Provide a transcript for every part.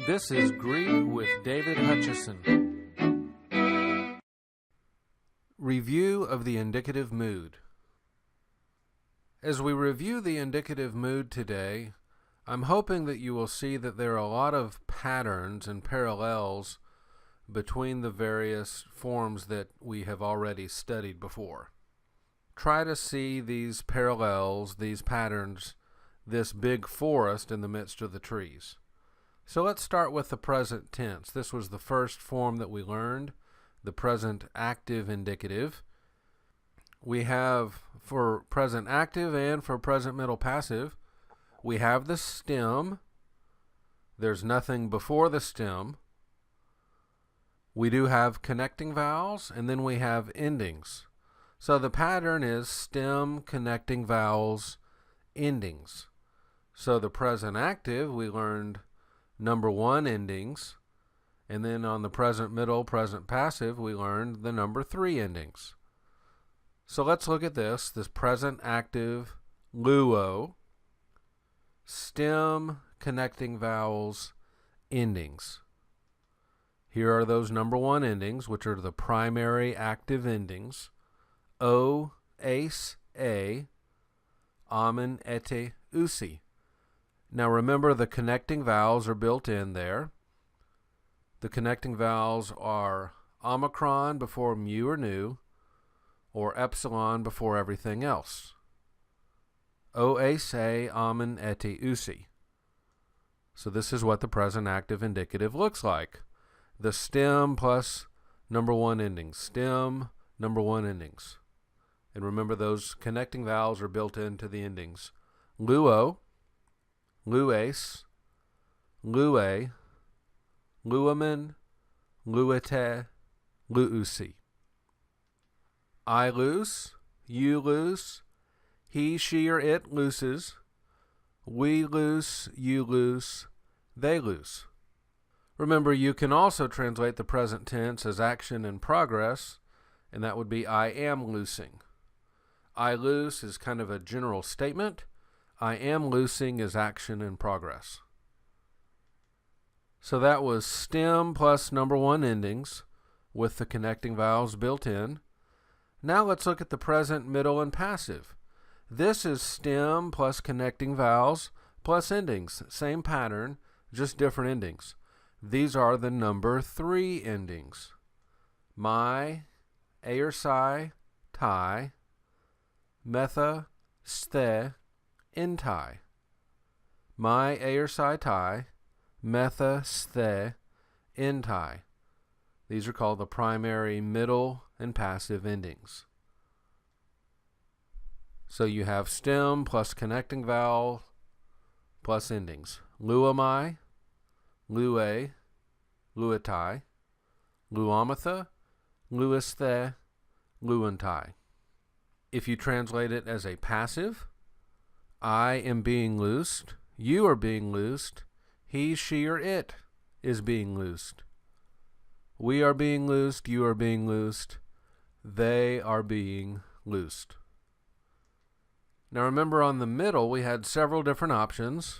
This is Greek with David Hutchison. Review of the indicative mood. As we review the indicative mood today, I'm hoping that you will see that there are a lot of patterns and parallels between the various forms that we have already studied before. Try to see these parallels, these patterns, this big forest in the midst of the trees. So let's start with the present tense. This was the first form that we learned, the present active indicative. We have, for present active and for present middle passive, we have the stem. There's nothing before the stem. We do have connecting vowels, and then we have endings. So the pattern is stem, connecting vowels, endings. So the present active, we learned number 1 endings, and then on the present middle, present passive, we learned the number 3 endings. So let's look at this present active, luo, stem, connecting vowels, endings. Here are those number 1 endings, which are the primary active endings. O, ace, a, amen, ete, usi. Now remember, the connecting vowels are built in there. The connecting vowels are omicron before mu or nu, or epsilon before everything else. O, ace, a, amen, ete, usi. So this is what the present active indicative looks like. The stem plus number 1 endings. Stem, number 1 endings. And remember, those connecting vowels are built into the endings. Luo, lues, lue, luamen, luete, luusi. I loose, you loose, he, she, or it looses, we loose, you loose, they loose. Remember, you can also translate the present tense as action in progress, and that would be I am loosing. I loose is kind of a general statement. I am loosing is action in progress. So that was stem plus number 1 endings with the connecting vowels built in. Now let's look at the present, middle, and passive. This is stem plus connecting vowels plus endings. Same pattern, just different endings. These are the number 3 endings. My, a or psi, tai, metha, ste, entai. My, a or psi, tai, metha, ste, entai. These are called the primary, middle, and passive endings. So you have stem plus connecting vowel plus endings. Luamai, lue, luetai, luamatha, luisthe, luentai. If you translate it as a passive, I am being loosed, you are being loosed, he, she, or it is being loosed. We are being loosed, you are being loosed, they are being loosed. Now remember, on the middle we had several different options.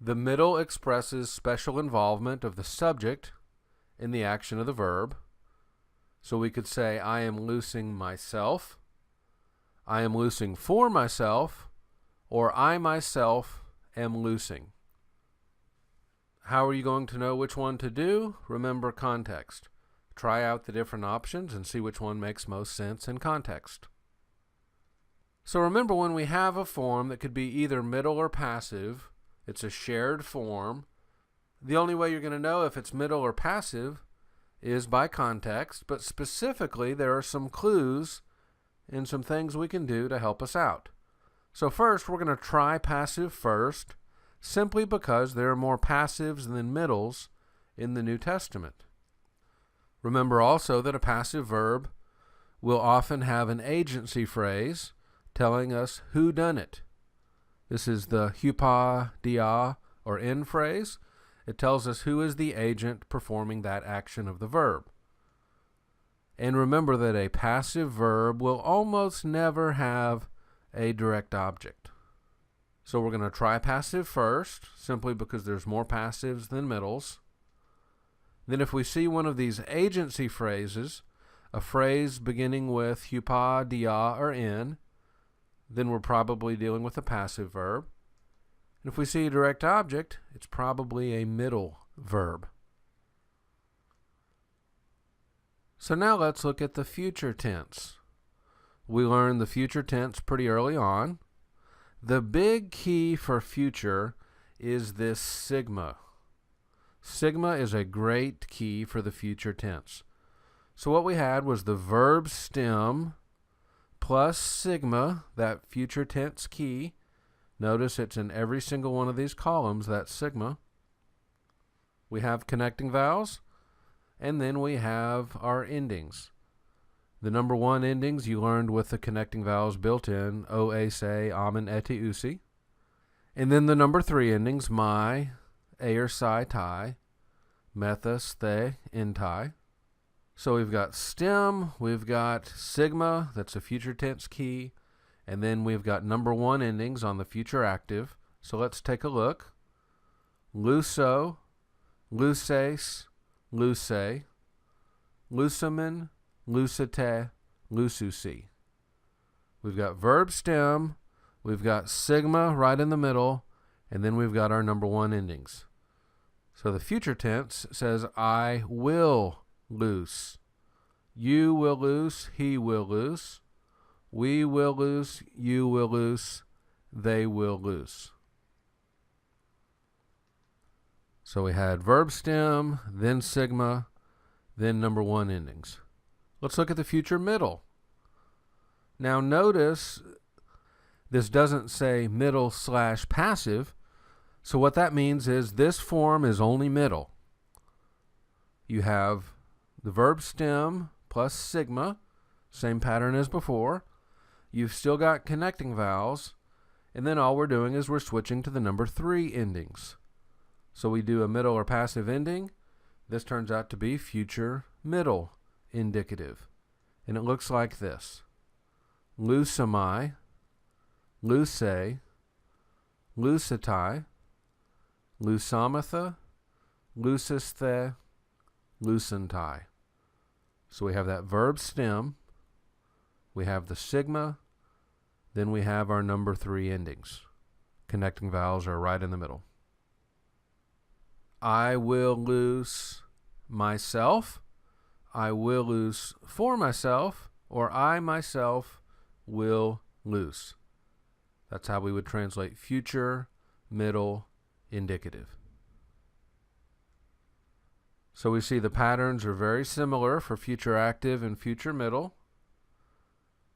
The middle expresses special involvement of the subject in the action of the verb. So we could say, I am loosing myself, I am loosing for myself, or I myself am loosing. How are you going to know which one to do? Remember context. Try out the different options and see which one makes most sense in context. So remember, when we have a form that could be either middle or passive, it's a shared form. The only way you're going to know if it's middle or passive is by context, but specifically there are some clues and some things we can do to help us out. So first, we're going to try passive first, simply because there are more passives than middles in the New Testament. Remember also that a passive verb will often have an agency phrase telling us who done it. This is the hupa dia or in phrase. It tells us who is the agent performing that action of the verb. And remember that a passive verb will almost never have a direct object. So we're going to try passive first, simply because there's more passives than middles. Then if we see one of these agency phrases, a phrase beginning with hupa, dia, or in, then we're probably dealing with a passive verb. And if we see a direct object, it's probably a middle verb. So now let's look at the future tense. We learned the future tense pretty early on. The big key for future is this sigma. Sigma is a great key for the future tense. So what we had was the verb stem plus sigma, that future tense key. Notice it's in every single one of these columns, that's sigma. We have connecting vowels, and then we have our endings. The number 1 endings you learned with the connecting vowels built in, o, a, se, amen, eti, usi. And then the number 3 endings, my, air, si, tai, metha, ste, entai. So we've got stem, we've got sigma, that's a future tense key, and then we've got number 1 endings on the future active. So let's take a look. Luso, luces, luce, lusamen, lucite, lususi. We've got verb stem, we've got sigma right in the middle, and then we've got our number 1 endings. So the future tense says, I will loose. You will loose, he will loose. We will loose, you will loose, they will loose. So we had verb stem, then sigma, then number 1 endings. Let's look at the future middle. Now notice this doesn't say middle / passive. So what that means is this form is only middle. You have the verb stem plus sigma, same pattern as before. You've still got connecting vowels, and then all we're doing is we're switching to the number 3 endings. So we do a middle or passive ending. This turns out to be future middle indicative. And it looks like this. Lusamai, luce, lucitai, lusamatha, lucisthe, lucentai. So we have that verb stem, we have the sigma, then we have our number 3 endings. Connecting vowels are right in the middle. I will loose myself, I will loose for myself, or I myself will loose. That's how we would translate future, middle, indicative. So we see the patterns are very similar for future active and future middle.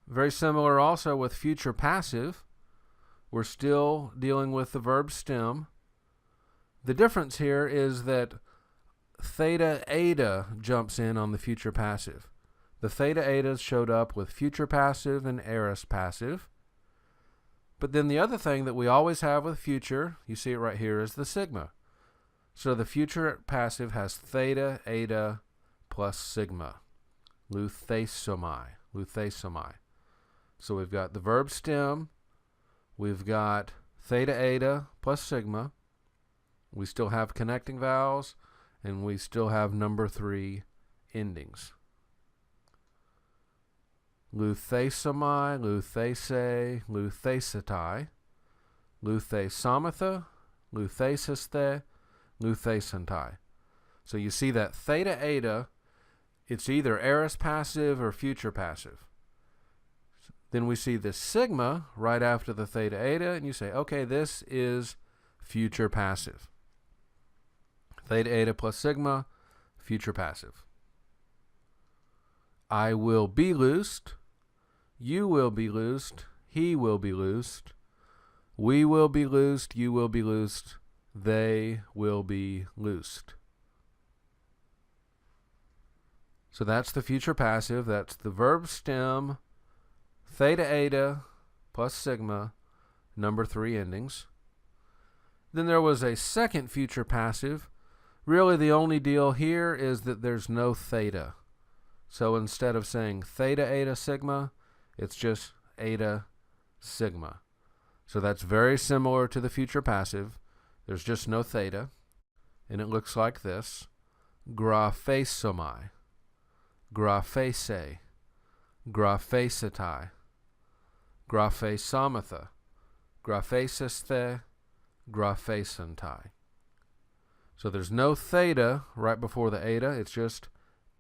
Very similar also with future passive. We're still dealing with the verb stem. The difference here is that theta eta jumps in on the future passive. The theta etas showed up with future passive and aorist passive. But then the other thing that we always have with future, you see it right here, is the sigma. So the future passive has theta eta plus sigma. Luthesomai. So we've got the verb stem, we've got theta eta plus sigma, we still have connecting vowels, and we still have number 3 endings. Luthesomai, luthese, luthesetai, luthesamatha, luthesiste, luthesentai. So you see that theta eta, it's either aorist passive or future passive. Then we see this sigma right after the theta eta, and you say, okay, this is future passive. Theta eta plus sigma, future passive. I will be loosed, you will be loosed, he will be loosed, we will be loosed, you will be loosed, they will be loosed. So that's the future passive. That's the verb stem, theta eta plus sigma, number 3 endings. Then there was a second future passive. Really the only deal here is that there's no theta. So instead of saying theta eta sigma, it's just eta sigma. So that's very similar to the future passive. There's just no theta. And it looks like this. Graphesomai, graphese, graphesetai, graphesomatha, graphesesthe, graphesantai. So there's no theta right before the eta, it's just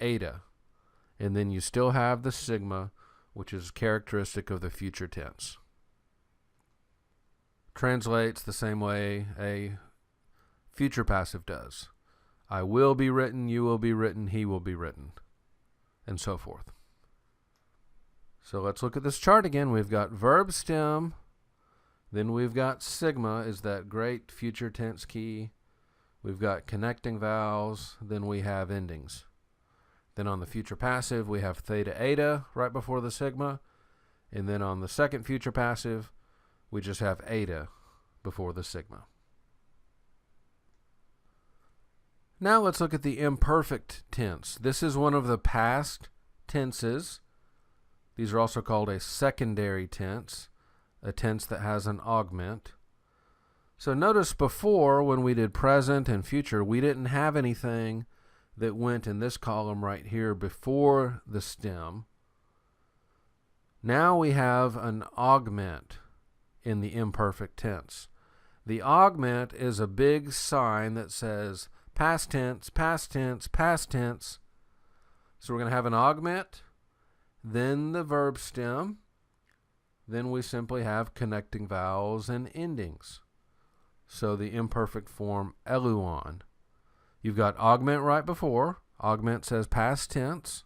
eta. And then you still have the sigma, which is characteristic of the future tense. Translates the same way a future passive does. I will be written, you will be written, he will be written, and so forth. So let's look at this chart again. We've got verb stem, then we've got sigma is that great future tense key. We've got connecting vowels, then we have endings. Then on the future passive, we have theta eta right before the sigma, and then on the second future passive, we just have eta before the sigma. Now let's look at the imperfect tense. This is one of the past tenses. These are also called a secondary tense, a tense that has an augment. So notice before, when we did present and future, we didn't have anything that went in this column right here before the stem. Now we have an augment in the imperfect tense. The augment is a big sign that says past tense, past tense, past tense. So we're going to have an augment, then the verb stem, then we simply have connecting vowels and endings. So the imperfect form eluon. You've got augment right before. Augment says past tense,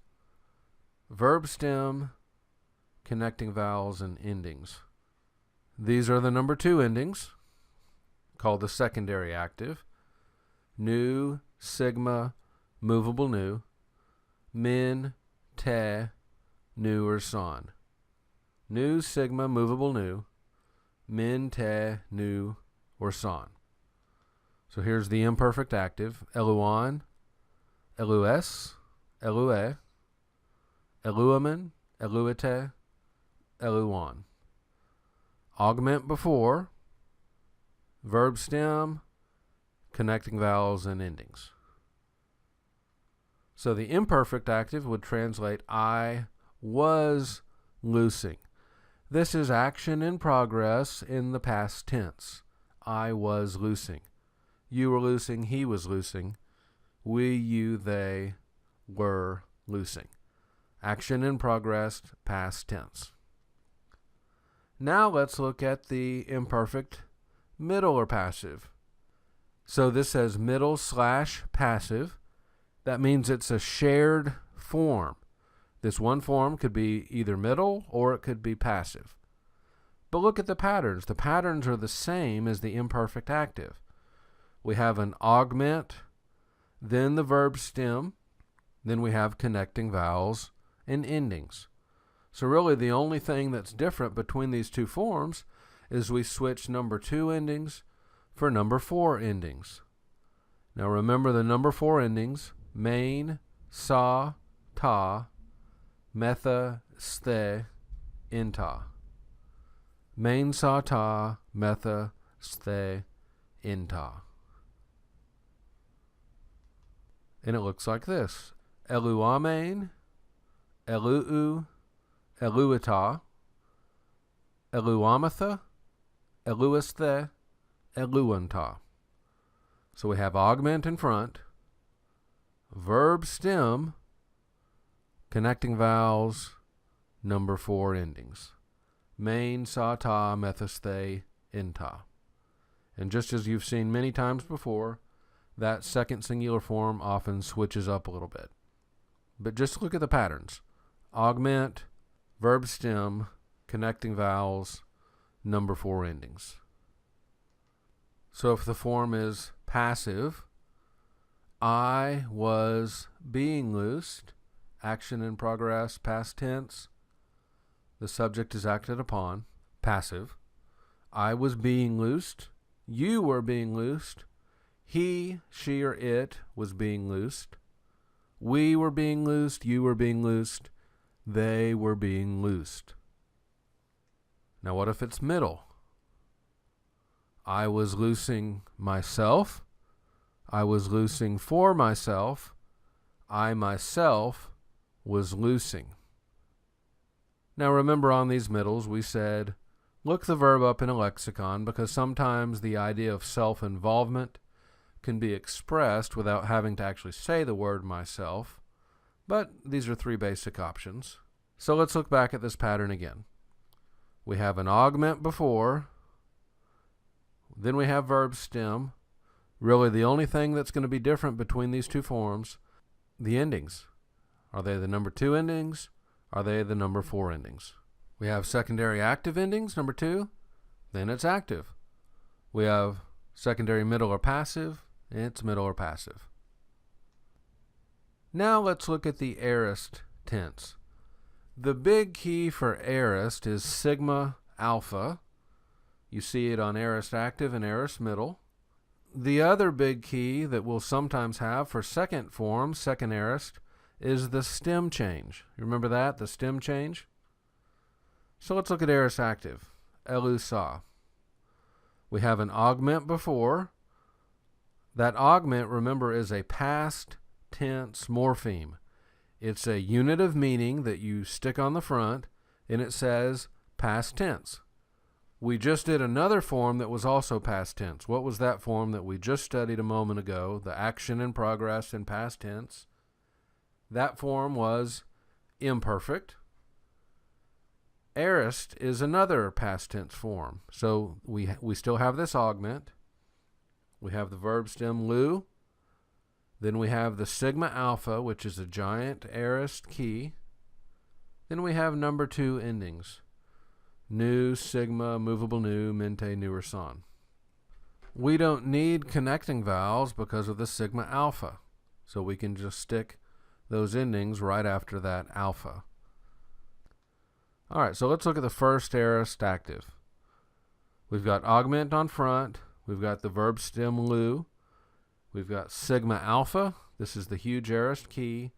verb stem, connecting vowels and endings. These are the number 2 endings, called the secondary active. Nu, sigma, movable nu, min, te, nu or son. Nu, sigma, movable nu, min, te, nu or son. So here's the imperfect active. Eluon, elues, elue, eluamen, eluite, eluon. Augment before, verb stem, connecting vowels and endings. So the imperfect active would translate I was loosing. This is action in progress in the past tense. I was loosing. You were loosing, he was loosing. We, you, they were loosing. Action in progress, past tense. Now let's look at the imperfect middle or passive. So this says middle / passive. That means it's a shared form. This one form could be either middle or it could be passive. But look at the patterns. The patterns are the same as the imperfect active. We have an augment, then the verb stem, then we have connecting vowels and endings. So really the only thing that's different between these two forms is we switch number 2 endings for number 4 endings. Now remember the number 4 endings: main, sa, ta, metha, ste, inta. Main, sa, ta, metha, ste, inta. And it looks like this: eluamen, eluu, eluita, eluamatha, eluisthe, eluanta. So we have augment in front, verb stem, connecting vowels, number 4 endings: main, sa, ta, methasthe, inta. And just as you've seen many times before, that second singular form often switches up a little bit. But just look at the patterns: augment, verb stem, connecting vowels, number 4 endings. So if the form is passive, I was being loosed, action in progress, past tense, the subject is acted upon, passive. I was being loosed, you were being loosed, he, she, or it was being loosed, we were being loosed, you were being loosed, they were being loosed. Now what if it's middle? I was loosing myself. I was loosing for myself. I myself was loosing. Now remember, on these middles we said look the verb up in a lexicon, because sometimes the idea of self-involvement can be expressed without having to actually say the word myself. But these are three basic options. So let's look back at this pattern again. We have an augment before, then we have verb stem. Really the only thing that's going to be different between these two forms, the endings. Are they the number 2 endings? Are they the number 4 endings? We have secondary active endings, number 2, then it's active. We have secondary middle or passive, it's middle or passive. Now let's look at the aorist tense. The big key for aorist is sigma alpha. You see it on aorist active and aorist middle. The other big key that we'll sometimes have for second form, second aorist, is the stem change. You remember that, the stem change? So let's look at aorist active, elusa. We have an augment before. That augment, remember, is a past tense morpheme. It's a unit of meaning that you stick on the front, and it says past tense. We just did another form that was also past tense. What was that form that we just studied a moment ago? The action in progress in past tense. That form was imperfect. Aorist is another past tense form. So we still have this augment. We have the verb stem lu. Then we have the sigma alpha, which is a giant aorist key. Then we have number 2 endings. Nu, sigma, movable nu, mente, nu, or son. We don't need connecting vowels because of the sigma alpha. So we can just stick those endings right after that alpha. All right, so let's look at the first aorist active. We've got augment on front. We've got the verb stem lu. We've got sigma alpha. This is the huge aorist key.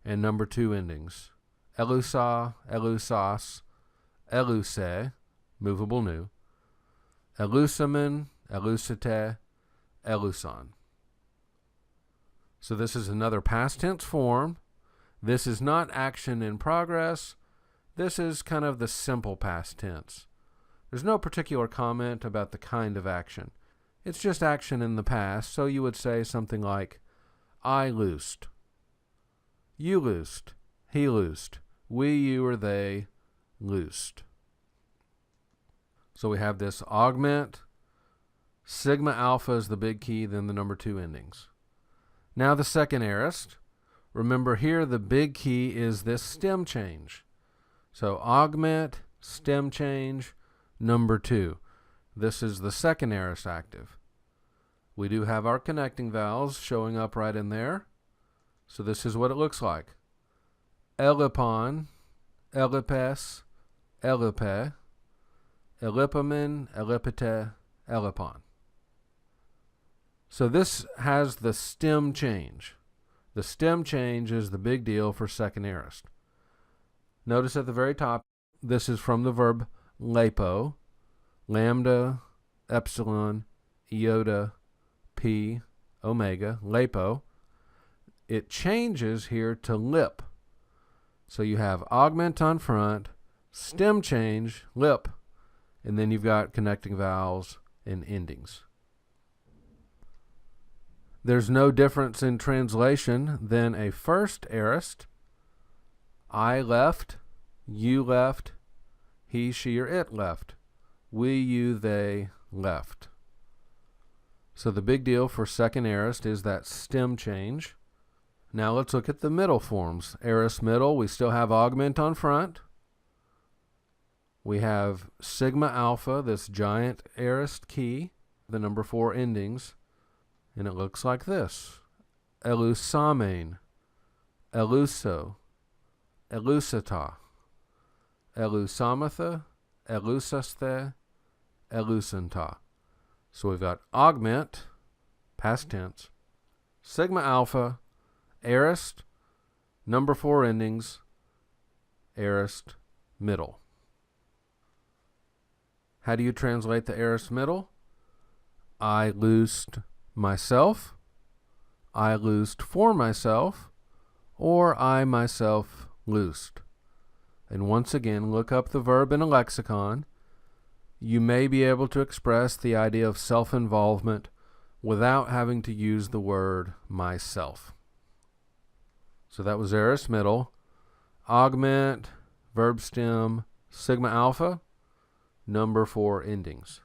And number 2 endings. Elusa, elusas, eluse, movable nu. Elusamen, elusite, eluson. So this is another past tense form. This is not action in progress. This is kind of the simple past tense. There's no particular comment about the kind of action. It's just action in the past, so you would say something like, I loosed, you loosed, he loosed, we, you, or they loosed. So we have this augment. Sigma alpha is the big key, then the number 2 endings. Now the second aorist. Remember here the big key is this stem change. So augment, stem change, number 2. This is the second aorist active. We do have our connecting vowels showing up right in there. So this is what it looks like. Elipon, elipes, elipe, elipamen, elipite, elipon. So this has the stem change. The stem change is the big deal for second aorist. Notice at the very top, this is from the verb lepo, lambda, epsilon, iota, p, omega, lepo. It changes here to lip. So you have augment on front, stem change, lip, and then you've got connecting vowels and endings. There's no difference in translation than a first aorist. I left, you left, he, she, or it left. We, you, they left. So the big deal for second aorist is that stem change. Now let's look at the middle forms. Aorist middle, we still have augment on front. We have sigma alpha, this giant aorist key, the number 4 endings, and it looks like this. Elusamen, eluso, elusata, elusamatha, elusaste, elusanta. So we've got augment, past tense, sigma alpha, aorist, number 4 endings, aorist middle. How do you translate the aorist middle? I loosed myself, I loosed for myself, or I myself loosed. And once again, look up the verb in a lexicon. You may be able to express the idea of self-involvement without having to use the word myself. So that was aorist middle. Augment, verb stem, sigma alpha, number 4 endings.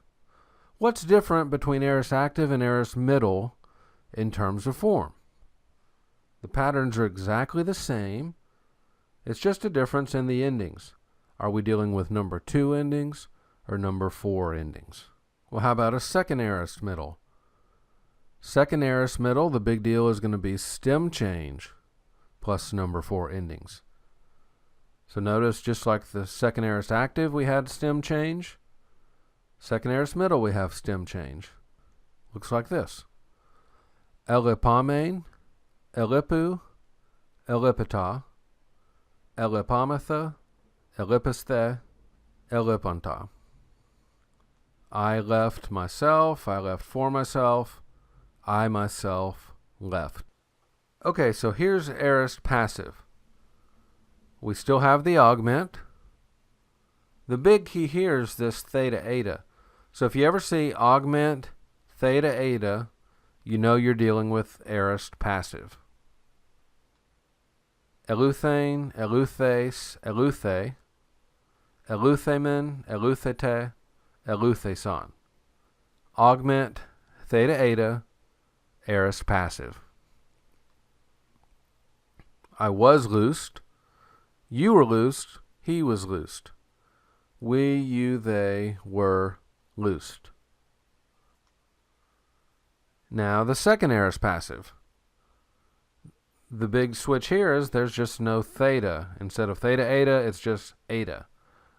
What's different between aorist active and aorist middle in terms of form? The patterns are exactly the same. It's just a difference in the endings. Are we dealing with number 2 endings or number 4 endings? Well, how about a second aorist middle? Second aorist middle, the big deal is going to be stem change plus number 4 endings. So notice, just like the second aorist active, we had stem change. Second aorist middle, we have stem change. Looks like this. Elipamein, elipu, elipata, elipamatha, elipisthe, elipanta. I left myself, I left for myself, I myself left. Okay, so here's aorist passive. We still have the augment. The big key here is this theta eta. So if you ever see augment theta eta, you know you're dealing with aorist passive. Eleuthein, eleuthes, eleuthe, eleuthemen, eleuthete, eleutheson. Augment theta eta, aorist passive. I was loosed. You were loosed. He was loosed. We, you, they were loosed. Now the second aorist passive. The big switch here is there's just no theta. Instead of theta eta, it's just eta.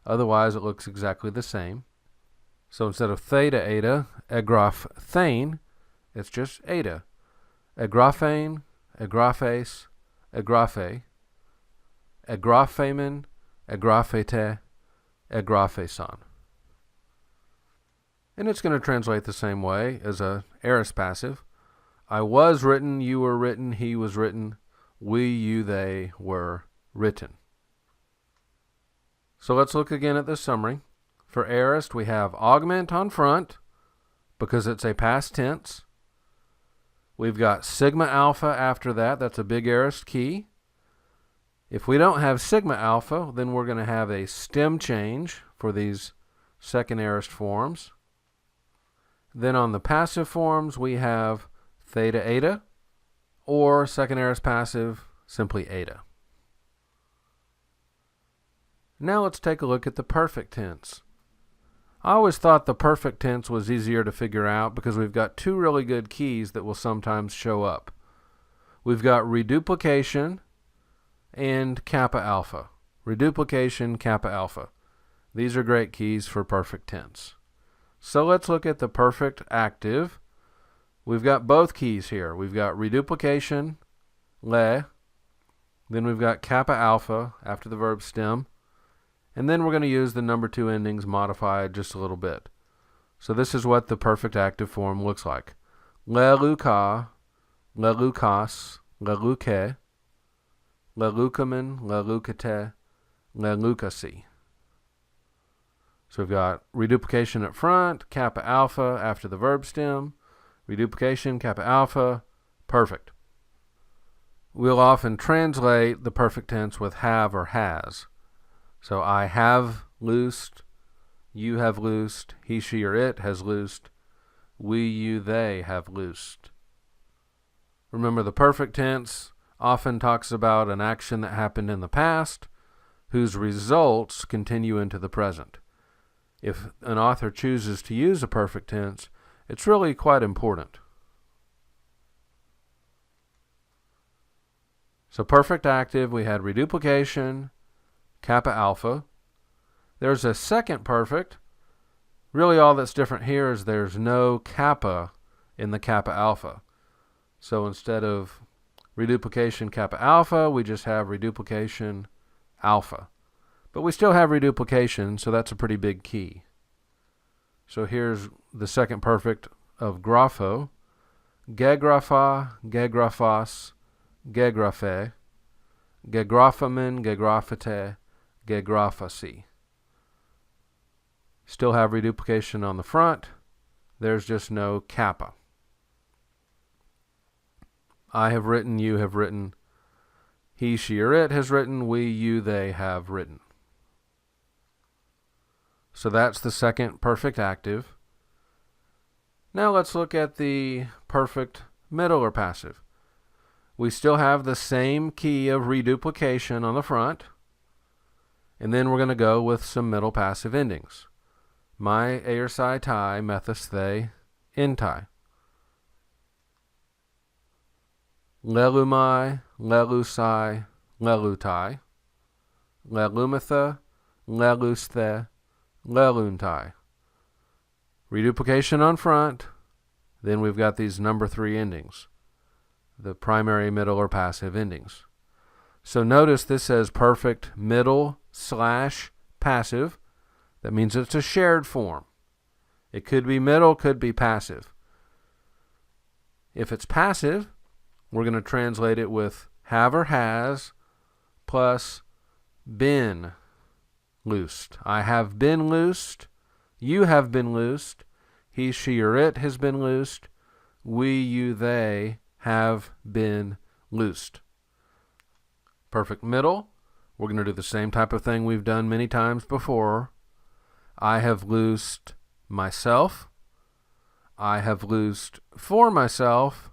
Otherwise, it looks exactly the same. So instead of theta eta, agraphein, it's just eta. Agraphein, agraphes, agraphe, agraphemen, agraphete, agrapheson. And it's going to translate the same way as a aorist passive. I was written, you were written, he was written, we, you, they were written. So let's look again at this summary. For aorist, we have augment on front because it's a past tense. We've got sigma alpha after that. That's a big aorist key. If we don't have sigma alpha, then we're going to have a stem change for these second aorist forms. Then on the passive forms, we have theta eta, or second aorist passive, simply eta. Now let's take a look at the perfect tense. I always thought the perfect tense was easier to figure out because we've got two really good keys that will sometimes show up. We've got reduplication and kappa alpha. Reduplication, kappa alpha. These are great keys for perfect tense. So let's look at the perfect active. We've got both keys here. We've got reduplication, le, then we've got kappa alpha after the verb stem, and then we're going to use the number 2 endings modified just a little bit. So this is what the perfect active form looks like. Leluka, lelukas, leluke, lelukamen, lelukate, lelukasi. So we've got reduplication at front, kappa alpha after the verb stem, reduplication, kappa alpha, perfect. We'll often translate the perfect tense with have or has. So I have loosed, you have loosed, he, she, or it has loosed, we, you, they have loosed. Remember, the perfect tense often talks about an action that happened in the past whose results continue into the present. If an author chooses to use a perfect tense, it's really quite important. So perfect active, we had reduplication, kappa alpha. There's a second perfect. Really all that's different here is there's no kappa in the kappa alpha. So instead of reduplication kappa alpha, we just have reduplication alpha. But we still have reduplication, so that's a pretty big key. So here's the second perfect of grapho, gegrapha, gegraphos, gegraphe, gegraphamen, gegraphete, gegraphasi. Still have reduplication on the front. There's just no kappa. I have written, you have written, he, she, or it has written, we, you, they have written. So that's the second perfect active. Now let's look at the perfect middle or passive. We still have the same key of reduplication on the front, and then we're going to go with some middle passive endings. My, ersai, tai, methus, they, entai. Lelumai, lelusai, lelutai. Lelumitha, lelusthe, leluntai. Reduplication on front. Then we've got these number 3 endings, the primary, middle, or passive endings. So notice this says perfect middle / passive. That means it's a shared form. It could be middle, could be passive. If it's passive, we're going to translate it with have or has plus been loosed. I have been loosed. You have been loosed. He, she, or it has been loosed. We, you, they have been loosed. Perfect middle. We're going to do the same type of thing we've done many times before. I have loosed myself. I have loosed for myself.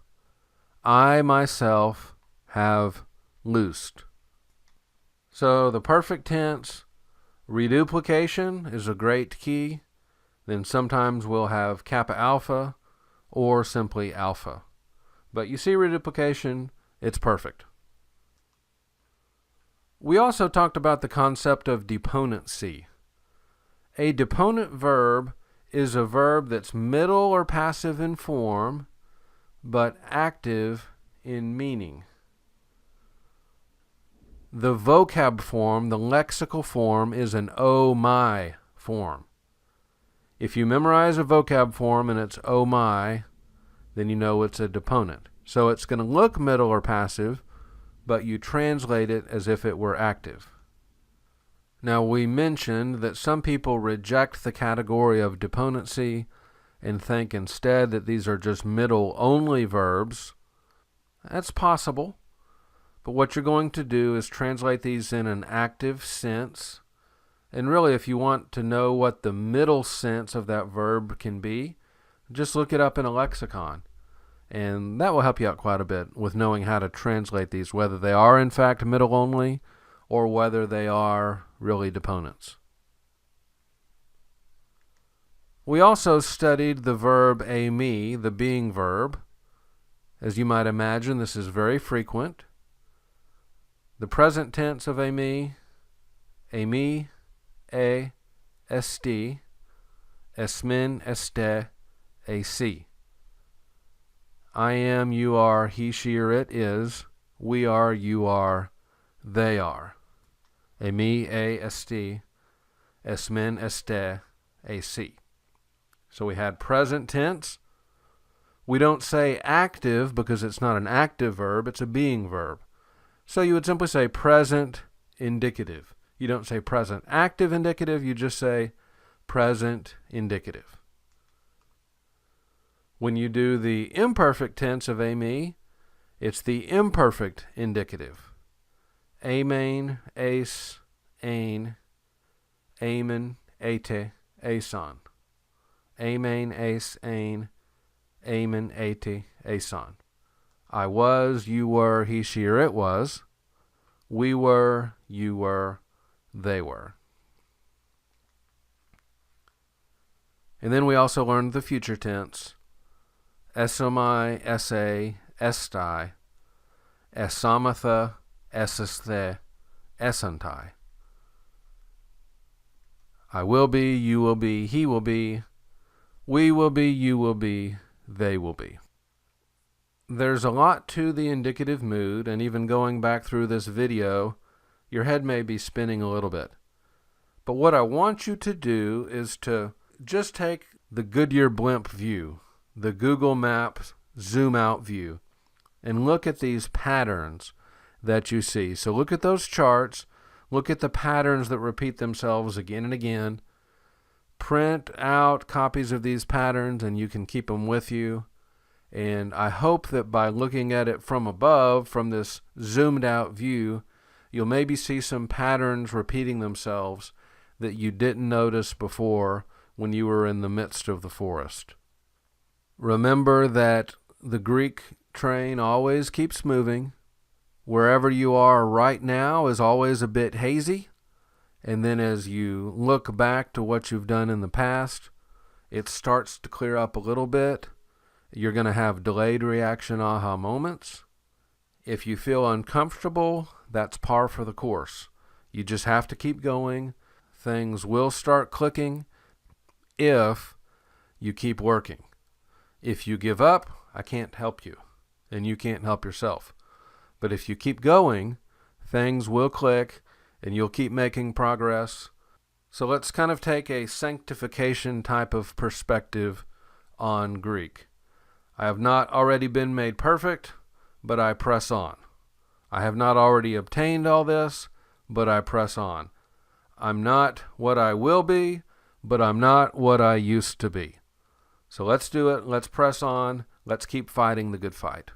I myself have loosed. So the perfect tense, reduplication is a great key. Then sometimes we'll have kappa alpha or simply alpha. But you see reduplication, it's perfect. We also talked about the concept of deponency. A deponent verb is a verb that's middle or passive in form, but active in meaning. The vocab form, the lexical form, is an oh my form. If you memorize a vocab form and it's oh my, then you know it's a deponent. So it's going to look middle or passive, but you translate it as if it were active. Now, we mentioned that some people reject the category of deponency and think instead that these are just middle-only verbs. That's possible, but what you're going to do is translate these in an active sense. And really, if you want to know what the middle sense of that verb can be, just look it up in a lexicon. And that will help you out quite a bit with knowing how to translate these, whether they are in fact middle-only or whether they are really deponents. We also studied the verb eimi, the being verb. As you might imagine, this is very frequent. The present tense of eimi, eimi, esti, esmin, este, ac. I am, you are, he, she, or it is. We are, you are, they are. Eimi, esti, esmin, este, ac. So we had present tense. We don't say active because it's not an active verb, it's a being verb. So you would simply say present indicative. You don't say present active indicative, you just say present indicative. When you do the imperfect tense of eimi, it's the imperfect indicative. Amen, ace, ain, amen, ate, ason. Amen, ace, ain, amen, ate, ason. I was, you were, he, she, or it was. We were, you were, they were. And then we also learned the future tense. Esomai, esse, estai, esamatha, esesthe, esantai. I will be, you will be, he will be, we will be, you will be, they will be. There's a lot to the indicative mood, and even going back through this video, your head may be spinning a little bit. But what I want you to do is to just take the Goodyear blimp view. the Google Maps zoom out view and look at these patterns that you see. So look at those charts, look at the patterns that repeat themselves again and again. Print out copies of these patterns and you can keep them with you. And I hope that by looking at it from above, from this zoomed out view, you'll maybe see some patterns repeating themselves that you didn't notice before when you were in the midst of the forest. Remember that the Greek train always keeps moving. Wherever you are right now is always a bit hazy. And then as you look back to what you've done in the past, it starts to clear up a little bit. You're going to have delayed reaction aha moments. If you feel uncomfortable, that's par for the course. You just have to keep going. Things will start clicking if you keep working. If you give up, I can't help you, and you can't help yourself. But if you keep going, things will click, and you'll keep making progress. So let's kind of take a sanctification type of perspective on Greek. I have not already been made perfect, but I press on. I have not already obtained all this, but I press on. I'm not what I will be, but I'm not what I used to be. So let's do it. Let's press on. Let's keep fighting the good fight.